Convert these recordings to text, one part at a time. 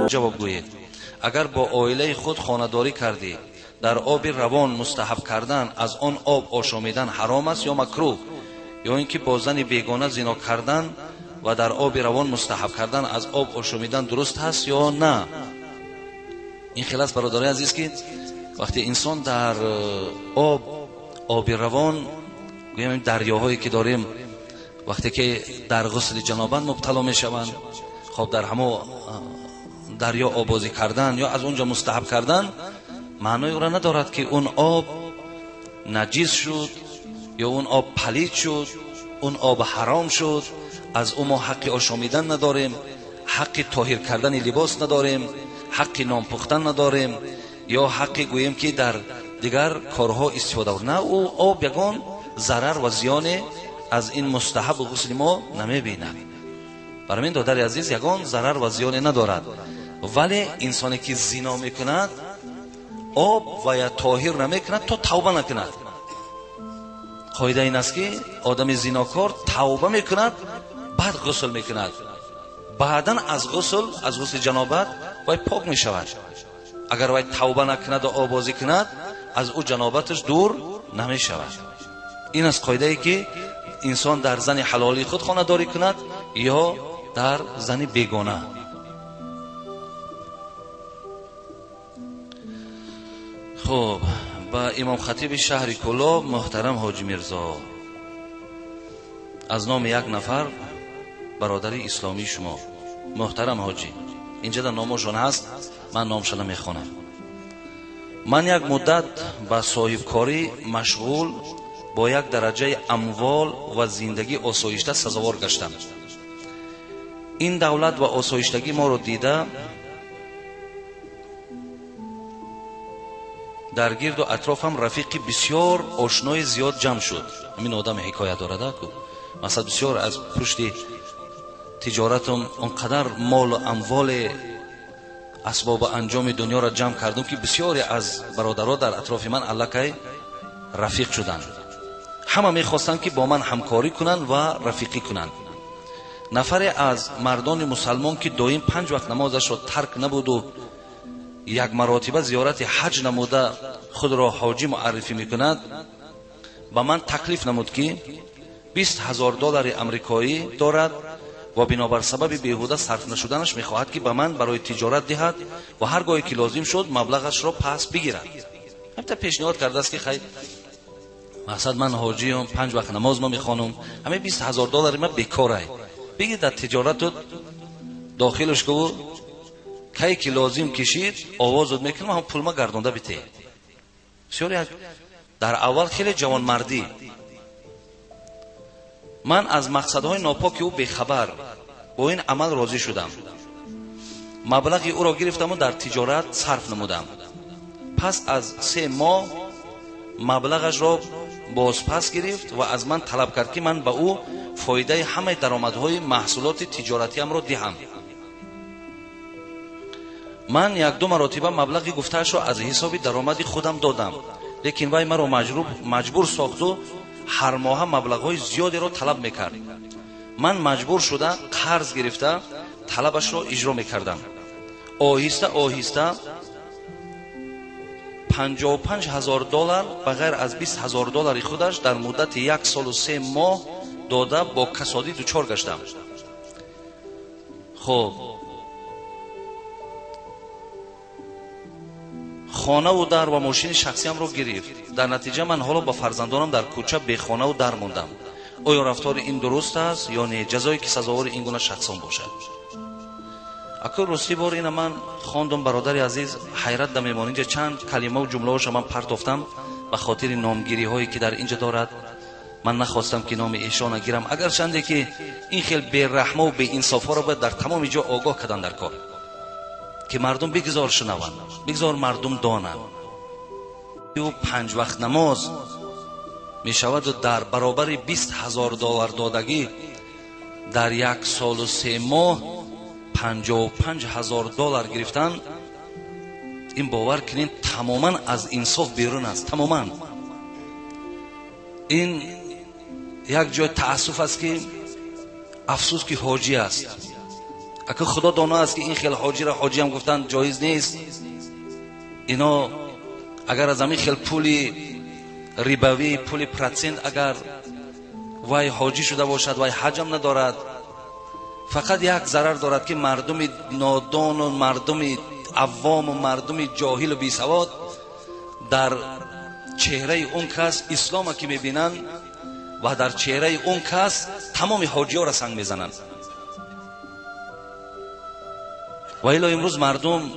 جواب گویید اگر با عائله خود خانه‌داری کردی در آب روان مستحب کردن از آن آب آشامیدن حرام است یا مکروه، یا اینکه با زن بیگانه زنا کردن و در آب روان مستحب کردن از آب آشامیدن درست هست یا نه؟ این خلاص برادرای عزیز که وقتی انسان در آب روان، گویم دریاهایی که داریم، وقتی که در غسل جنابت مبتلا می شوند، خب در همه دریا آبازی کردن یا از اونجا مستحب کردن معنی او را ندارد که اون آب نجیس شد یا اون آب پلید شد، اون آب حرام شد، از اون ما حق آشامیدن نداریم، حق طاهر کردن لباس نداریم، حق نان پختن نداریم، یا حق گوییم که در دیگر کارها استفاده نه. او آب یگان ضرر و زیان از این مستحب غسل ما نمی بیند. برای این دادر عزیز یگان ضرر و زیان ندارد. ولی انسانی که زنا میکند آب و یا طاهر نمیکند تا توبه نکند. قاعده این است که آدم زناکار توبه میکند بعد غسل میکند، بعدن از غسل جنابت وای پاک میشود. اگر وای توبه نکند و آبازی کند از او جنابتش دور نمیشود. این است قاعده ای که انسان در زن حلالی خود خانه داری کند یا در زن بیگانه. خب با امام خطیب شهر کلاب محترم حاجی میرزا، از نام یک نفر برادر اسلامی شما، محترم حاجی، اینجا در نامشون هست، من نامشون میخونم. من یک مدت با صاحب کاری مشغول با یک درجه اموال و زندگی آسایشته سزاوار گشتم. این دولت و آسایشتگی ما رو دیده در گرد و اطرافم رفیقی بسیار آشنای زیاد جمع شد. همین آدم حکایت دارد که مثلا بسیار از پشت تجارتم اونقدر مال و اموال اسباب انجام دنیا را جمع کردم که بسیاری از برادرها در اطراف من الکی رفیق شدند. همه میخواستند که با من همکاری کنند و رفیقی کنند. نفری از مردان مسلمان که دائم 5 وقت نمازش را ترک نبود و یک مراتبه زیارت حج نموده خود را حاجی معرفی میکند، با من تکلیف نمود که $20,000 امریکایی دارد و بنابر سبب بیهوده صرف نشدنش میخواهد که به من برای تجارت دهد و هرگاهی که لازم شد مبلغش را پس بگیرد. البته پیشنهاد کرده است که خیر مقصد من حاجی هم 5 وقت نماز ما میخوانم، همه $20,000 من بیکاره، بگید در تجارت داخلش کو کی که لازم کشید آوازت میکنم هم پول ما گردونده بیته. بسیاری در اول خیلی جوان مردی، من از مقصدهای ناپاک او بیخبر با این عمل راضی شدم. مبلغی او را گرفتم و در تجارت صرف نمودم. پس از 3 ماه مبلغش را باز پس گرفت و از من طلب کرد که من به او فایده همه درآمدهای محصولات تجارتیم را دهم. من 1-2 مرتبه مبلغی گفته‌اش را از حساب درآمد خودم دادم، لیکن وای مرا مجبور ساخت و هر ماه مبلغ‌های زیادی را طلب میکرد. من مجبور شده قرض گرفته طلبش را اجرا میکردم. آهسته آهسته $55,000 بغیر از $20,000 خودش در مدت 1 سال و 3 ماه داده با کسادی دچار گشتم. خب خانه و در و ماشین شخصی هم رو گرفت. در نتیجه من حالا با فرزندانم در کوچه بی خانه و در موندم. آیا رفتار این درست است یا نه؟ جزایی که سزاوار این گونه شخصان باشد. اگر راستی بار این من خواندم برادر عزیز حیرت دم ایمان اینجا چند کلمه و جمله هاش من پرداختم به خاطر نامگیری هایی که در اینجا دارد. من نخواستم که نام ایشان گیرم، اگر چنده که این خیلی بی رحمه و بی انصاف ها را باید در تمام جا آگاه کردن در کار که مردم بگذار شنوند، بگذار مردم دانند. 5 وقت نماز می شود و در برابر $20,000 دادگی در 1 سال و 3 ماه $55,000 گرفتن. این باور کنین تماما از انصاف بیرون است. تماما این یک جای تأسف است که افسوس که حاجی است. اگه خدا دانا است که این خیل حاجی را حاجی هم گفتن جایز نیست، اینا اگر از همین خیل پولی ریبوی، پولی پرسنت اگر وای حاجی شده باشد، وای حج هم ندارد، فقط یک ضرر دارد که مردم نادان و مردم عوام و مردم جاهل و بی سواد در چهره اون کس اسلام که میبینن و در چهره اون کس تمام حاجی ها را سنگ میزنند. و الا امروز مردم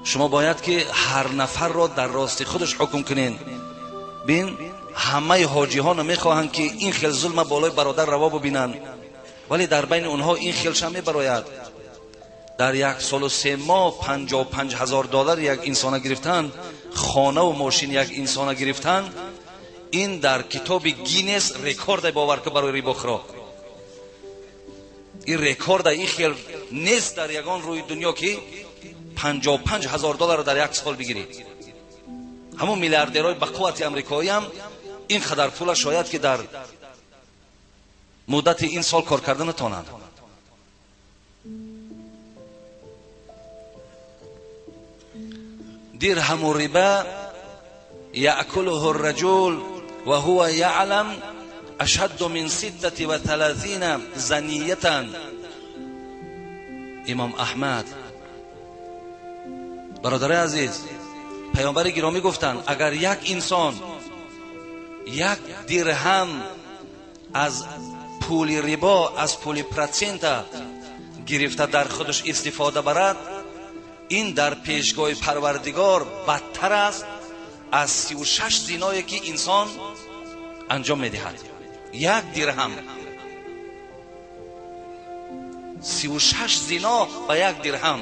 شما باید که هر نفر را در راست خودش حکم کنین. بین همه حاجی ها نمیخواهند که این خیل ظلم بالای برادر روا ببینن، ولی در بین اونها این خیلش هم میبراید. در 1 سال و 3 ماه 55,000 دلار یک انسان گرفتن، خانه و ماشین یک انسان گرفتن. این در کتاب گینس رکورد باور که برای ریباخرا این رکورد این خیل نیست در یگان روی دنیا که 55,000 دلار در 1 سال بگیری. همون میلیاردرهای بقوت امریکایی هم این قدر پول شاید که در مدت این سال کار کردن نتونند. درهم الربا یأکله الرجل و هو یعلم اشد من 36 زنیه. امام احمد برادر عزیز، پیامبر گرامی گفتند اگر یک انسان 1 درهم از پول ربا، از پول پرسنت گرفته در خودش استفاده برد، این در پیشگاه پروردگار بدتر است از 36 زینایی که انسان انجام میدهد. 1 درهم 36 زینا و 1 درهم.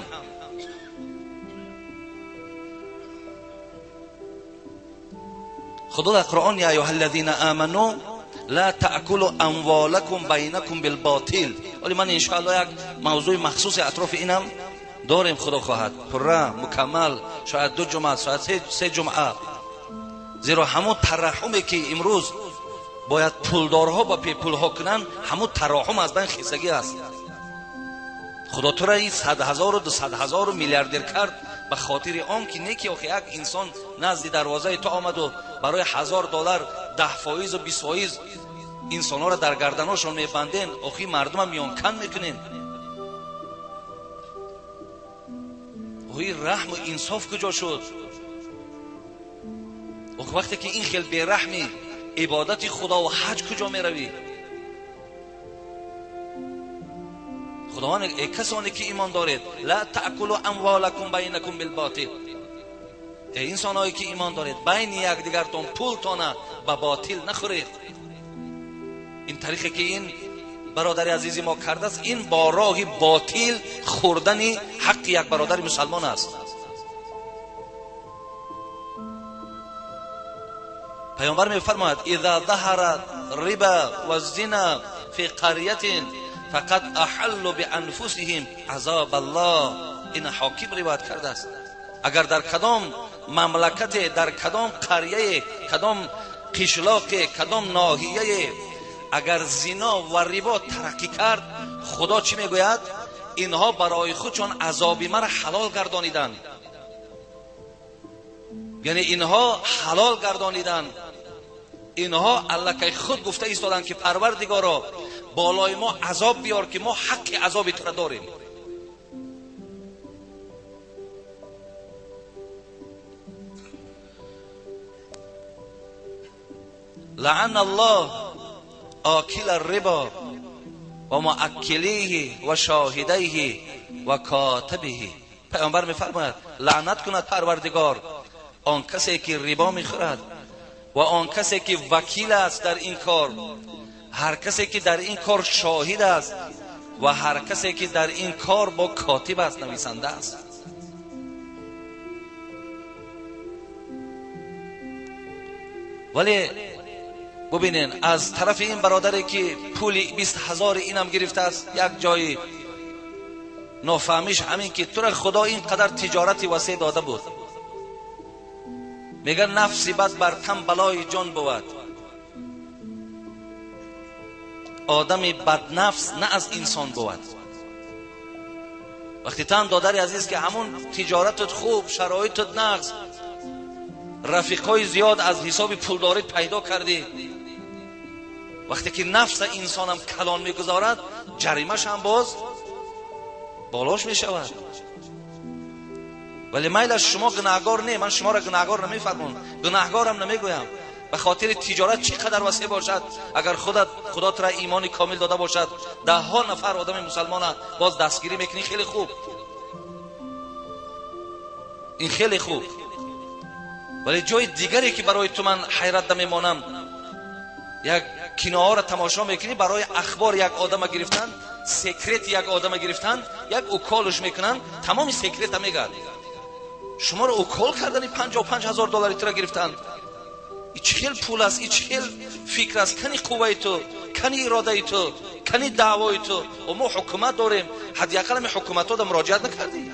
خدا در قرآن یا ایها الذین آمنوا لا تأکلوا اموالکم بینکم بالباطل، ولی من ان شاء الله یک موضوع مخصوص اطراف اینم داریم. خدا خواهد پره مکمل، شاید 2 جمعه، شاید 3 جمعه، زیرا همون ترحمی که امروز باید پولدارها با پی پولها کنن، همون ترحم از بین خیسگی است. خدا تو را این 100,000 و 200,000 میلیاردر کرد به خاطر آن که نیکی آخه یک انسان نزد دروازه تو آمد و برای 1000 دلار 10% و 20% انسان ها را در گردناشون میبندین، آخه مردم هم میان کن میکنین. آخه رحم و انصاف کجا شد؟ آخه وقتی که این خیل بیرحمی عبادت خدا و حج کجا میروی؟ خداوند کسانی که ایمان دارید لا تأکلوا اموالکم بینکم بالباطل، ای انسانایی که ایمان دارید بین یکدیگرتون پولتون به باطل نخورید. این طریقی که این برادر عزیزی ما کرده است، این با راه باطل خوردن حق یک برادر مسلمان است. پیامبر میفرماید اذا ظهر الربا والزنا فی قریه فقط احلوا بانفسهم عذاب الله. این حاکم روایت کرده است. اگر در کدام مملکت، در کدام قریه، کدام قشلاق، کدام ناحیه اگر زنا و ربا ترقی کرد، خدا چی میگوید؟ اینها برای خودشون عذاب مرا حلال گردانیدند. یعنی اینها حلال گردانیدند، اینها الکی خود گفته ایستادند که پروردگارا بالای ما عذاب بیار که ما حق عذاب تو را داریم. لعن الله آکل الربا و مؤکلیه و شاهدیه و کاتبه. پیامبر میفرماید لعنت کند پروردگار آن کسی که ربا میخورد و آن کسی که وکیل است در این کار، هر کسی که در این کار شاهد است و هر کسی که در این کار با کاتب است، نویسنده است. ولی ببینین از طرف این برادری که پولی 20,000 اینم گرفته است، یک جای نافهمیش همین که تو را خدا اینقدر تجارتی وسیع داده بود، میگن نفسی بد بر تن بلای جان بود. آدم بدنفس نه از انسان بود. وقتی تام دادر عزیز که همون تجارتت خوب، شرایطت نقص، رفیقای زیاد از حساب پولداریت پیدا کردی، وقتی که نفس انسانم کلان میگذارد جریمش هم باز بالاش میشود. ولی میل شما گناهگار نه، من شما را گناهگار نمیفرمام، گناهگارم نمیگویم. به خاطر تجارت چقدر وسیع باشد، اگر خدا تو را ایمان کامل داده باشد 10 نفر آدم مسلمان باز دستگیری میکنی، خیلی خوب، این خیلی خوب. ولی جای دیگری که برای تو من حیرت نمیمانم، یک کینوها را تماشا میکنی، برای اخبار یک آدم گرفتن، سیکرت یک آدم گرفتن، یک اوکالش میکنن، تمام سیکرت میگن. شما رو اوکال کردن، 55,000 دلار تو را گرفتن. این چه پول است، این چه فکر است، کنی قوه تو، کنی اراده تو، کنی دعوای تو. و ما حکومت داریم، حداقل می حکومت ها مراجعت نکردی؟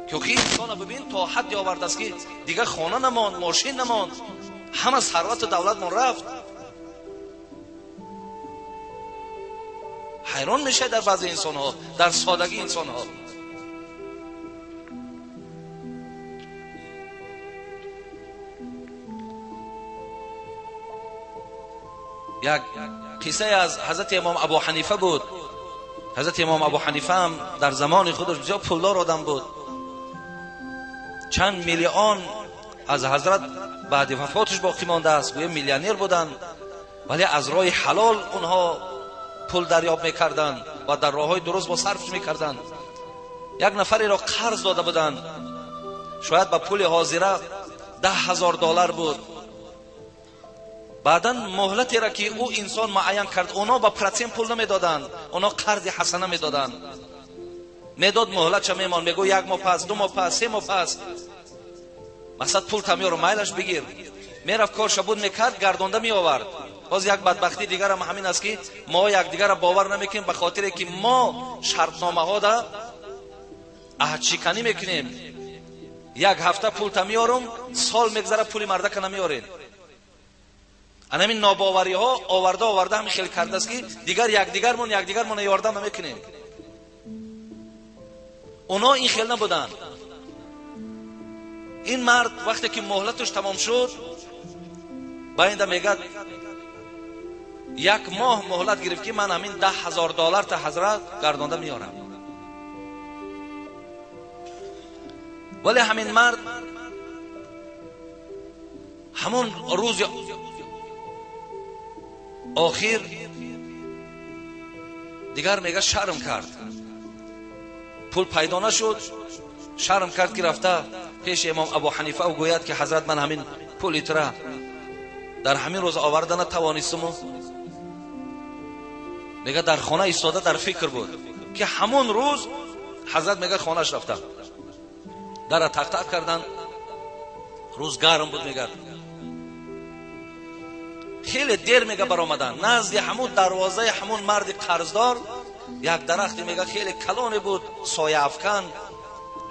که انسان ببین تا حدی آورده است که دیگه خانه نماند، ماشین نماند، همه ثروت دولت من رفت. حیران میشه در بعضی انسان ها، در سادگی انسان ها. یک قصه از حضرت امام ابو حنیفه بود. حضرت امام ابو حنیفه هم در زمان خودش بسیار پولدار آدم بود، چند میلیون از حضرت بعد وفاتش باقی مانده است، گویا میلیونر بودن، ولی از راه حلال اونها پول دریافت میکردن و در راههای درست با صرف میکردن. یک نفری را قرض داده بودن، شاید به پول حاضره 10,000 دلار بود. بعدن مهلتی را که او انسان معین کرد، اونا با پرسنت پول نمیدادن، اونا قرض حسنه میدادن. میداد مهلت چه میمان، میگو 1 ماه پس، 2 ماه پس، 3 ماه پس، مقصد پول تمیار مایلش بگیر. میرفت کارش بود میکرد، گردانده می آورد. باز یک بدبختی دیگر هم همین است که ما یک دیگر را باور نمیکنیم، به خاطر که ما شرطنامه ها دا عهد شکنی میکنیم. 1 هفته پول تمیارم، سال میگذره پولی مرده که نمیارین. همین ناباوری ها آورده همین خیلی کرده است که دیگر یکدیگرمون یاردم نمیکنیم. اونا این خیلی نبودن. این مرد وقتی که مهلتش تمام شد، باینده میگه 1 ماه مهلت گرفت که من همین 10,000 دلار تا حضرت گردانده میارم. ولی همین مرد همون روز آخر دیگر میگه شرم کرد، پول پیدا نشد، شرم کرد که رفته پیش امام ابو حنیفه و گوید که حضرت من همین پولی را در همین روز آوردن توانستم. میگه در خانه ایستاده در فکر بود که همون روز حضرت میگه خانهش رفته، در تق تق کردن، روز گرم بود. میگه خیلی دیر میگه برآمدن نزد همون دروازه همون مرد قرضدار. یک درخت میگه خیلی کلان بود، سایه افکن.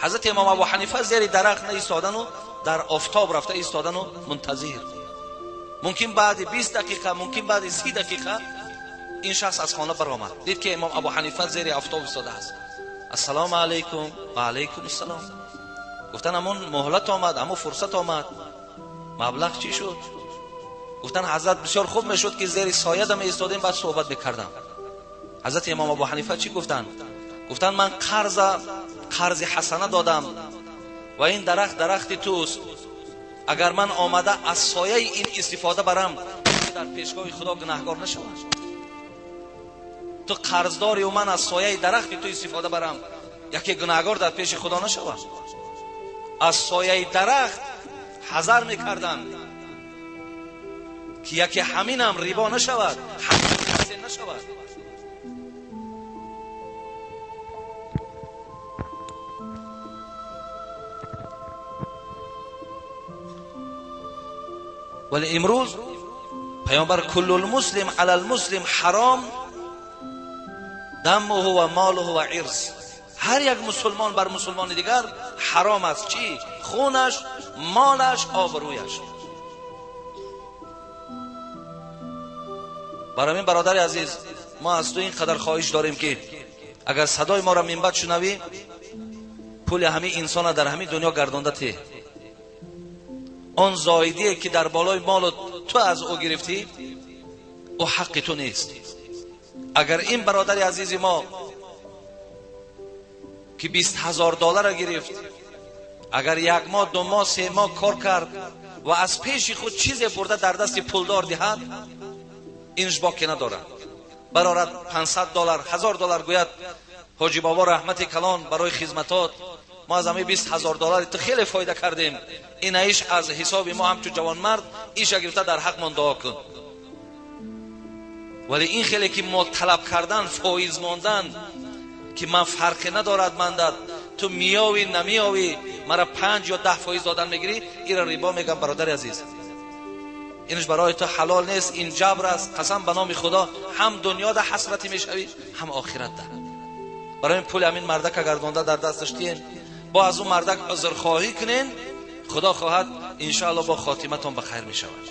حضرت امام ابو حنیفه زیر درخت نه ایستادن و در آفتاب رفته ایستادن و منتظر. ممکن بعد 20 دقیقه، ممکن بعد 30 دقیقه این شخص از خانه برآمد، دید که امام ابو حنیفه زیر آفتاب ایستاده است. السلام علیکم. و علیکم السلام. گفتن همون مهلت آمد، همون فرصت آمد، مبلغ چی شد؟ گفتن حضرت بسیار خوب میشد که زیر سایه دم ایستادیم بعد صحبت بکردم. حضرت امام ابو حنیفه چی گفتن؟ گفتن من قرض حسنه دادم و این درخت توست. اگر من آمده از سایه این استفاده برم، در پیشگاه خدا گناهکار نشوم. تو قرضداری و من از سایه درخت تو استفاده برم، یکی گناهکار در پیش خدا نشوم. از سایه درخت حذر میکردن که یکی همینم ریبا نشود، همین کسی نشود. ولی امروز پیامبر کل المسلم علی المسلم حرام دمه و ماله و عرض، هر یک مسلمان بر مسلمان دیگر حرام است. چی؟ خونش، مالش، آبرویش. برای این برادر عزیز ما از تو اینقدر خواهش داریم که اگر صدای ما را منبت شنوی، پول همه انسان در همه دنیا گردانده تی، آن زایدیه که در بالای مال تو از او گرفتی او حق تو نیست. اگر این برادر عزیز ما که 20,000 دلار را گرفت، اگر 1 ماه 2 ماه 3 ماه کار کرد و از پیش خود چیزی برده در دست پولدار دهد، اینش باکی ندارد. برارد 500 دلار 1000 دلار گوید حاجی بابا رحمت کلان برای خدمتات ما از همه 20,000 دلار تو خیلی فایده کردیم، این ایش از حساب ما همچون جوان مرد ایش گرفته در حق من دعا کن. ولی این خیلی که ما طلب کردن، فایز ماندن که من فرقی ندارد مندد، تو میاوی نمیاوی مرا 5 یا 10 فایز دادن میگیری، این را ریبا میگم برادر عزیز. اینش برای تو حلال نیست، این جبر است. قسم به نام خدا هم دنیا ده حسرتی میشوی هم آخرت ده. برای این پول همین مردک گردانده در دستش تین، با از اون مردک عذرخواهی کنین، خدا خواهد ان شاء الله با خاتمتون بخیر میشود.